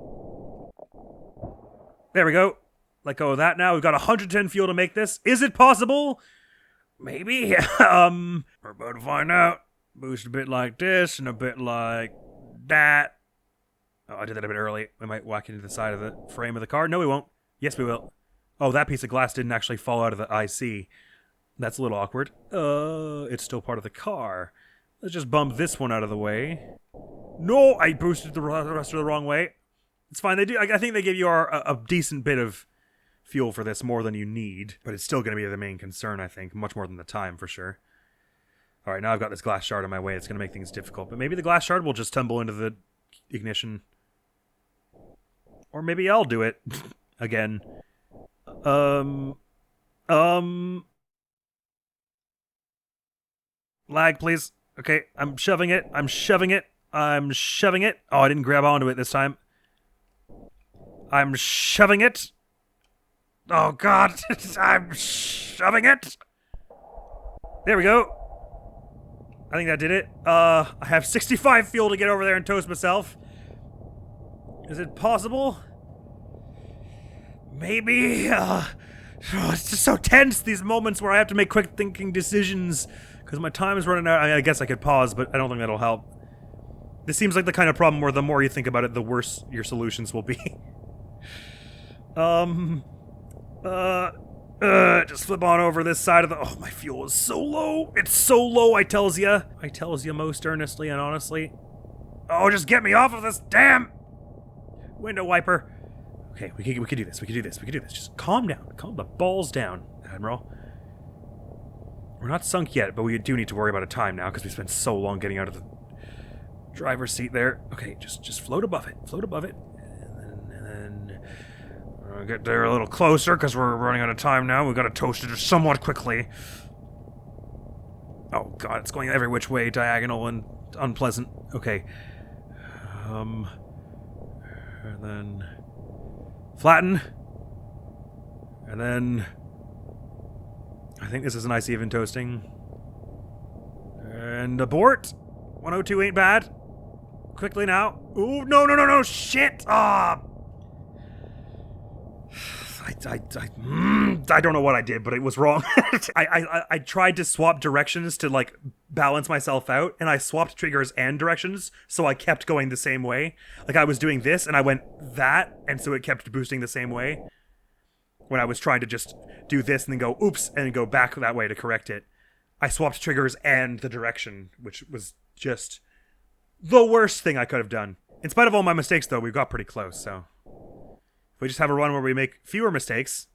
There we go. Let go of that now. We've got 110 fuel to make this. Is it possible? Maybe. We're about to find out. Boost a bit like this and a bit like that. Oh, I did that a bit early. We might whack into the side of the frame of the car. No, we won't. Yes, we will. Oh, that piece of glass didn't actually fall out of the IC. That's a little awkward. It's still part of the car. Let's just bump this one out of the way. No, I boosted the rest of the wrong way. It's fine. They do. I think they give you a decent bit of fuel for this, more than you need. But it's still going to be the main concern, I think. Much more than the time, for sure. All right, now I've got this glass shard in my way. It's going to make things difficult. But maybe the glass shard will just tumble into the ignition. Or maybe I'll do it. Again. Lag, please. Okay, I'm shoving it. I'm shoving it. I'm shoving it. Oh, I didn't grab onto it this time. I'm shoving it. Oh, God. I'm shoving it. There we go. I think that did it. I have 65 fuel to get over there and toast myself. Is it possible? Maybe. It's just so tense, these moments where I have to make quick thinking decisions. Because my time is running out. I guess I could pause, but I don't think that'll help. This seems like the kind of problem where the more you think about it, the worse your solutions will be. Just flip on over this side of the... Oh, my fuel is so low. It's so low, I tells ya. I tells ya most earnestly and honestly. Oh, just get me off of this damn window wiper. Okay, we can do this. We can do this. We can do this. Just calm down. Calm the balls down, Admiral. We're not sunk yet, but we do need to worry about a time now because we spent so long getting out of the driver's seat there. Okay, just float above it. Float above it. And then we're going to get there a little closer because we're running out of time now. We've got to toast it somewhat quickly. Oh, God, it's going every which way, diagonal and unpleasant. Okay. And then flatten. And then... I think this is an IC even toasting. And abort. 102 ain't bad. Quickly now. Ooh, no, shit! Ah! I don't know what I did, but it was wrong. I tried to swap directions to, like, balance myself out, and I swapped triggers and directions, so I kept going the same way. Like, I was doing this, and I went that, and so it kept boosting the same way. When I was trying to just do this and then go, oops, and then go back that way to correct it. I swapped triggers and the direction, which was just the worst thing I could have done. In spite of all my mistakes, though, we got pretty close, so... If we just have a run where we make fewer mistakes,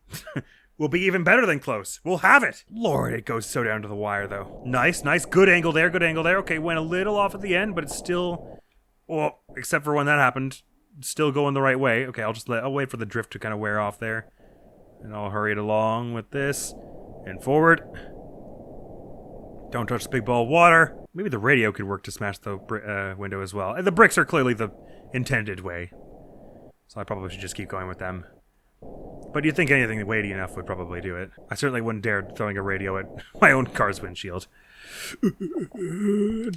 we'll be even better than close. We'll have it! Lord, it goes so down to the wire, though. Nice. Good angle there, good angle there. Okay, went a little off at the end, but it's still... Well, except for when that happened, still going the right way. Okay, I'll wait for the drift to kind of wear off there. And I'll hurry it along with this. And forward. Don't touch the big ball of water. Maybe the radio could work to smash the window as well. And the bricks are clearly the intended way. So I probably should just keep going with them. But you'd think anything weighty enough would probably do it. I certainly wouldn't dare throwing a radio at my own car's windshield.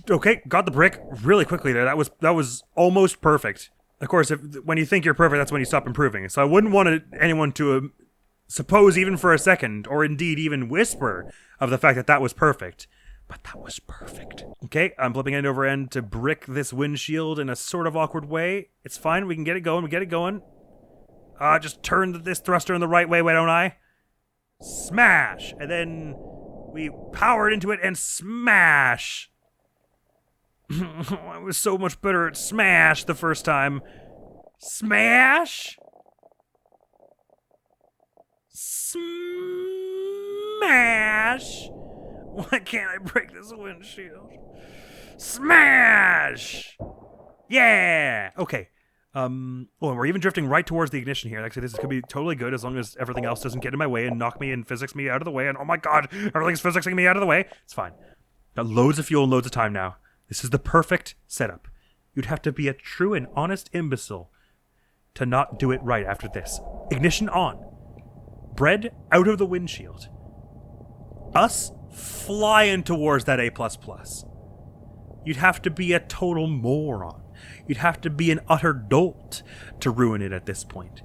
Okay, got the brick really quickly there. That was almost perfect. Of course, when you think you're perfect, that's when you stop improving. So I wouldn't want anyone to... suppose even for a second, or indeed even whisper, of the fact that that was perfect. But that was perfect. Okay, I'm flipping end over end to brick this windshield in a sort of awkward way. It's fine, we can get it going, just turn this thruster in the right way, why don't I? Smash! And then we powered into it and smash! I was so much better at smash the first time. Smash! Smash! Why can't I break this windshield? Smash! Yeah! Okay. And we're even drifting right towards the ignition here. Actually, this could be totally good as long as everything else doesn't get in my way and knock me and physics me out of the way. And oh my God, everything's physicsing me out of the way. It's fine. Got loads of fuel and loads of time now. This is the perfect setup. You'd have to be a true and honest imbecile to not do it right after this. Ignition on. Bread out of the windshield. Us flying towards that A++. You'd have to be a total moron. You'd have to be an utter dolt to ruin it at this point.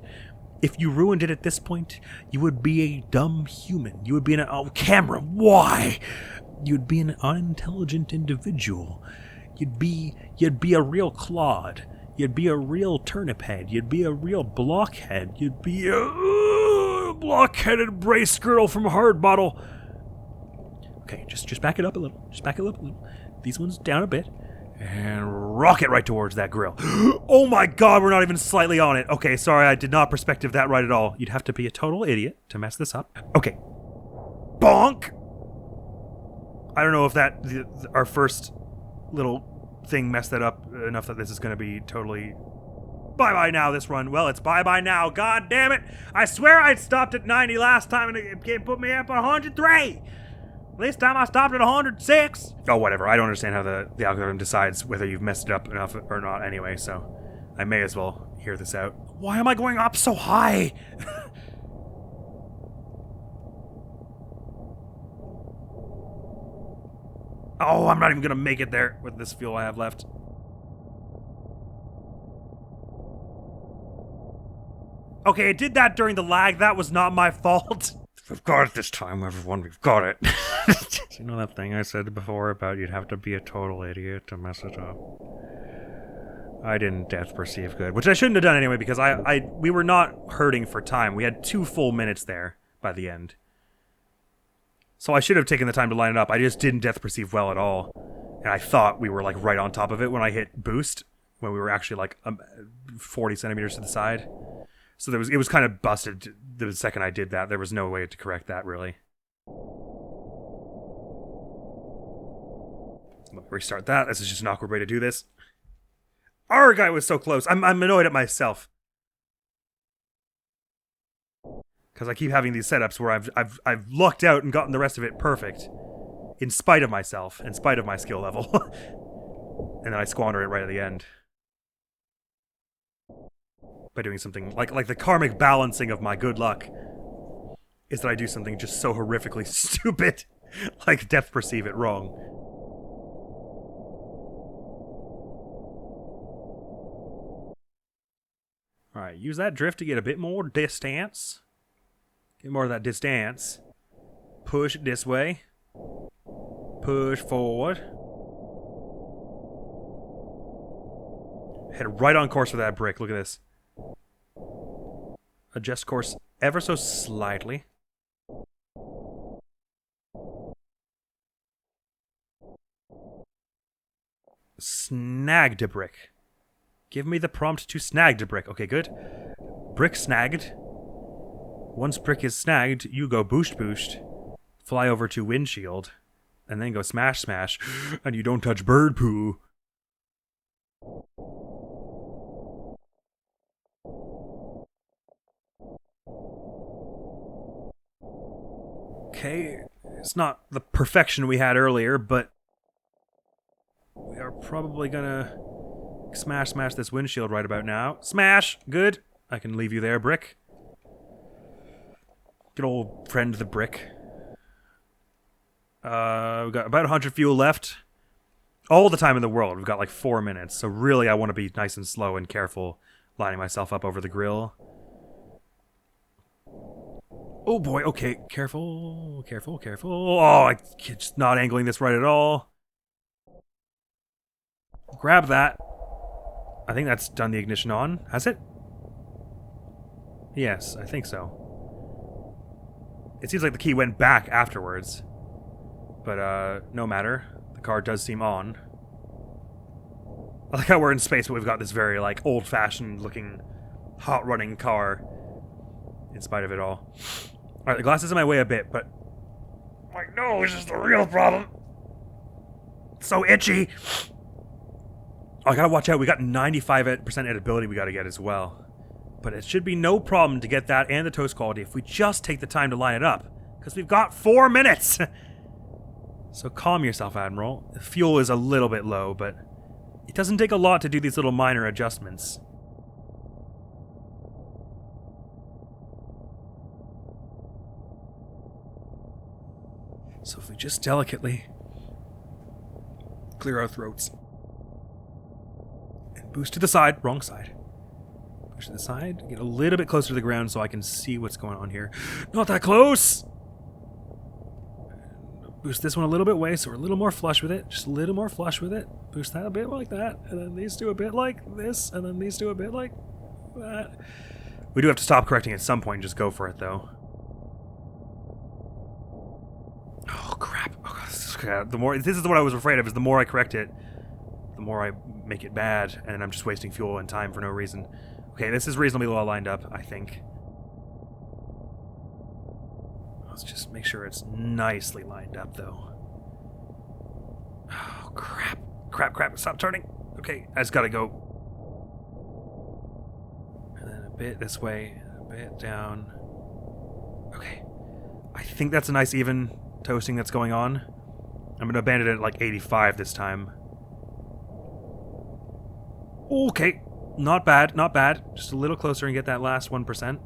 If you ruined it at this point, you would be a dumb human. You would be camera, why? You'd be an unintelligent individual. You'd be a real clod. You'd be a real turnip head. You'd be a real blockhead. You'd be a blockheaded brace girl from Hard Bottle. Okay, just back it up a little. Just back it up a little. These ones down a bit. And rocket right towards that grill. Oh my god, we're not even slightly on it. Okay, sorry, I did not perspective that right at all. You'd have to be a total idiot to mess this up. Okay. Bonk! I don't know if our first little thing messed that up enough that this is going to be totally bye-bye now, this run. Well, it's bye-bye now. God damn it. I swear I stopped at 90 last time and it put me up at 103. This time I stopped at 106. Oh, whatever. I don't understand how the algorithm decides whether you've messed it up enough or not anyway, so I may as well hear this out. Why am I going up so high? Oh, I'm not even going to make it there with this fuel I have left. Okay, it did that during the lag. That was not my fault. We've got it this time, everyone. We've got it. You know that thing I said before about you'd have to be a total idiot to mess it up? I didn't depth perceive good, which I shouldn't have done anyway because we were not hurting for time. We had 2 full minutes there by the end. So I should have taken the time to line it up. I just didn't depth perceive well at all. And I thought we were like right on top of it when I hit boost, when we were actually like 40 centimeters to the side. So it was kind of busted the second I did that. There was no way to correct that, really. Let me restart that. This is just an awkward way to do this. Arrgh, I was so close. I'm annoyed at myself. Because I keep having these setups where I've lucked out and gotten the rest of it perfect. In spite of myself, in spite of my skill level. And then I squander it right at the end. By doing something like the karmic balancing of my good luck is that I do something just so horrifically stupid, like depth perceive it wrong. Alright, use that drift to get a bit more distance. Get more of that distance. Push it this way. Push forward. Head right on course for that brick. Look at this. Adjust course ever so slightly. Snagged a brick. Give me the prompt to snag the brick. Okay, good. Brick snagged. Once brick is snagged, you go boost boost. Fly over to windshield. And then go smash smash. And you don't touch bird poo. Okay, it's not the perfection we had earlier, but we are probably gonna smash this windshield right about now. Smash! Good. I can leave you there, brick. Good old friend, the brick. We've got about 100 fuel left. All the time in the world. We've got like 4 minutes, so really I want to be nice and slow and careful lining myself up over the grill. Oh boy, okay, careful. Oh, I'm just not angling this right at all. Grab that. I think that's done the ignition on. Has it? Yes, I think so. It seems like the key went back afterwards. But, no matter. The car does seem on. I like how we're in space, but we've got this very, like, old-fashioned looking, hot-running car. In spite of it all. Alright, the glass is in my way a bit, but my nose is the real problem. It's so itchy. Oh, I gotta watch out. We got 95% edibility we gotta get as well. But it should be no problem to get that and the toast quality if we just take the time to line it up. Because we've got 4 minutes. So calm yourself, Admiral. The fuel is a little bit low, but it doesn't take a lot to do these little minor adjustments. So if we just delicately clear our throats and boost to the side, wrong side. Push to the side, get a little bit closer to the ground so I can see what's going on here. Not that close! Boost this one a little bit away so we're a little more flush with it. Just a little more flush with it. Boost that a bit like that. And then these two a bit like this. And then these two a bit like that. We do have to stop correcting at some point and just go for it though. Oh crap. Oh, this is what I was afraid of, is the more I correct it, the more I make it bad. And I'm just wasting fuel and time for no reason. Okay, this is reasonably well lined up, I think. Let's just make sure it's nicely lined up, though. Oh, crap. Crap. Stop turning. Okay, I just gotta go. And then a bit this way, a bit down. Okay. I think that's a nice even toasting that's going on. I'm gonna abandon it at like 85 this time. Okay. Not bad. Just a little closer and get that last 1%.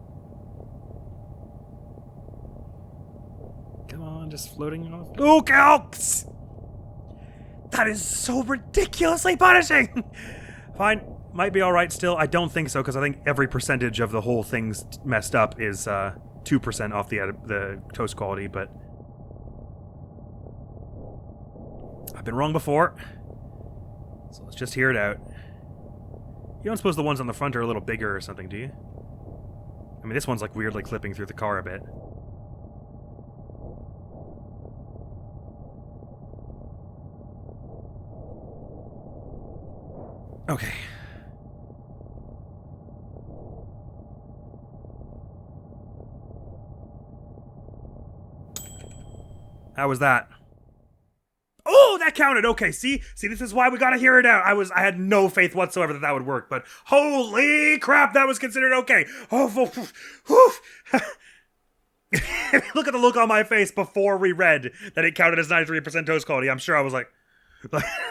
Just floating off. Oh, cows! That is so ridiculously punishing! Fine. Might be alright still. I don't think so, because I think every percentage of the whole thing's messed up is 2% off the toast quality, but I've been wrong before. So let's just hear it out. You don't suppose the ones on the front are a little bigger or something, do you? I mean, this one's like weirdly clipping through the car a bit. Okay. How was that? Oh, that counted. Okay, see, this is why we gotta hear it out. I had no faith whatsoever that would work, but holy crap, that was considered okay. Oh, look at the look on my face before we read that it counted as 93% toast quality. I'm sure I was like,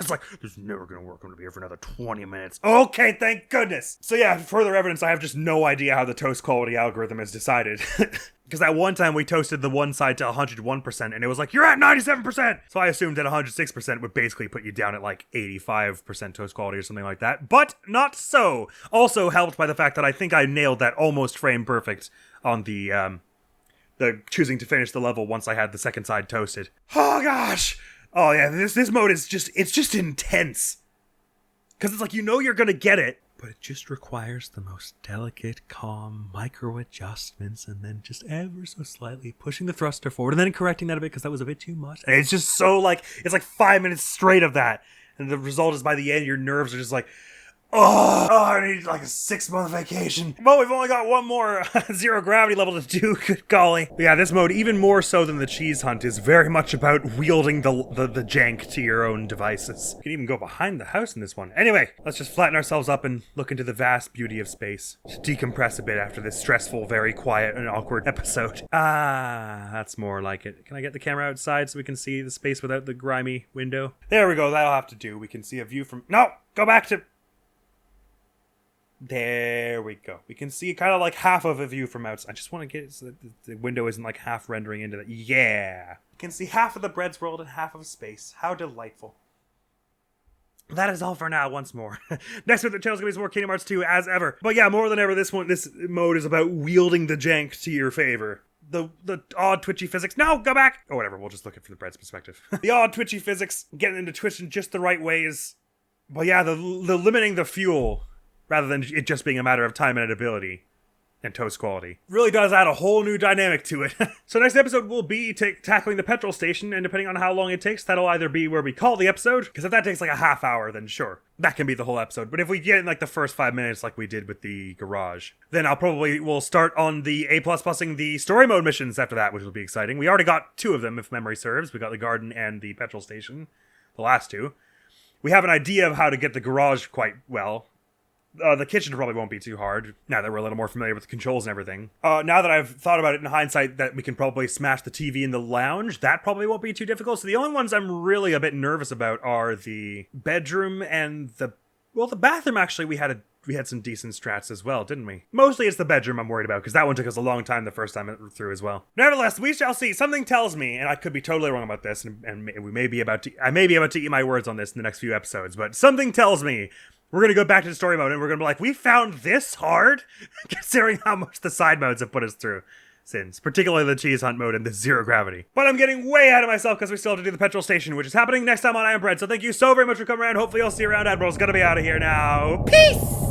it's like, this is never gonna work. I'm gonna be here for another 20 minutes. Okay, thank goodness. So yeah, further evidence, I have just no idea how the toast quality algorithm is decided. Because that one time we toasted the one side to 101% and it was like, you're at 97%! So I assumed that 106% would basically put you down at like 85% toast quality or something like that. But not so. Also helped by the fact that I think I nailed that almost frame perfect on the choosing to finish the level once I had the second side toasted. Oh gosh! Oh yeah, this mode is it's just intense. Because it's like, you know you're gonna get it, but it just requires the most delicate, calm, micro adjustments, and then just ever so slightly pushing the thruster forward, and then correcting that a bit because that was a bit too much. And it's just so like, it's like 5 minutes straight of that. And the result is by the end, your nerves are just like, oh, I need like a 6-month vacation. Well, we've only got one more zero gravity level to do, good golly. But yeah, this mode, even more so than the cheese hunt, is very much about wielding the jank to your own devices. You can even go behind the house in this one. Anyway, let's just flatten ourselves up and look into the vast beauty of space. To decompress a bit after this stressful, very quiet and awkward episode. Ah, that's more like it. Can I get the camera outside so we can see the space without the grimy window? There we go, that'll have to do. We can see a view from... No! Go back to... There we go. We can see kind of like half of a view from outside. I just want to get it so that the window isn't like half rendering into that. Yeah! You can see half of the bread's world and half of space. How delightful. That is all for now, once more. Next week, the channel's gonna be some more Kingdom Hearts 2, as ever. But yeah, more than ever, this mode is about wielding the jank to your favor. The odd twitchy physics. No, go back! Oh, whatever, we'll just look at it from the bread's perspective. The odd twitchy physics, getting into twitch in just the right ways. But yeah, the limiting the fuel, rather than it just being a matter of time and ability and toast quality, really does add a whole new dynamic to it. So next episode will be tackling the petrol station, and depending on how long it takes, that'll either be where we call the episode, because if that takes like a half hour, then sure, that can be the whole episode. But if we get in like the first 5 minutes like we did with the garage, then we'll start on the A++ing the story mode missions after that, which will be exciting. We already got 2 of them, if memory serves. We got the garden and the petrol station, the last 2. We have an idea of how to get the garage quite well. The kitchen probably won't be too hard, now that we're a little more familiar with the controls and everything. Now that I've thought about it in hindsight, that we can probably smash the TV in the lounge, that probably won't be too difficult. So the only ones I'm really a bit nervous about are the bedroom and the bathroom. Actually, we had some decent strats as well, didn't we? Mostly it's the bedroom I'm worried about, because that one took us a long time the first time through as well. Nevertheless, we shall see. Something tells me, and I could be totally wrong about this, and I may be about to eat my words on this in the next few episodes, but something tells me we're going to go back to the story mode, and we're going to be like, we found this hard? Considering how much the side modes have put us through since, particularly the cheese hunt mode and the zero gravity. But I'm getting way ahead of myself because we still have to do the petrol station, which is happening next time on I Am Bread. So thank you so very much for coming around. Hopefully I'll see you around. Admiral's gonna be out of here now. Peace!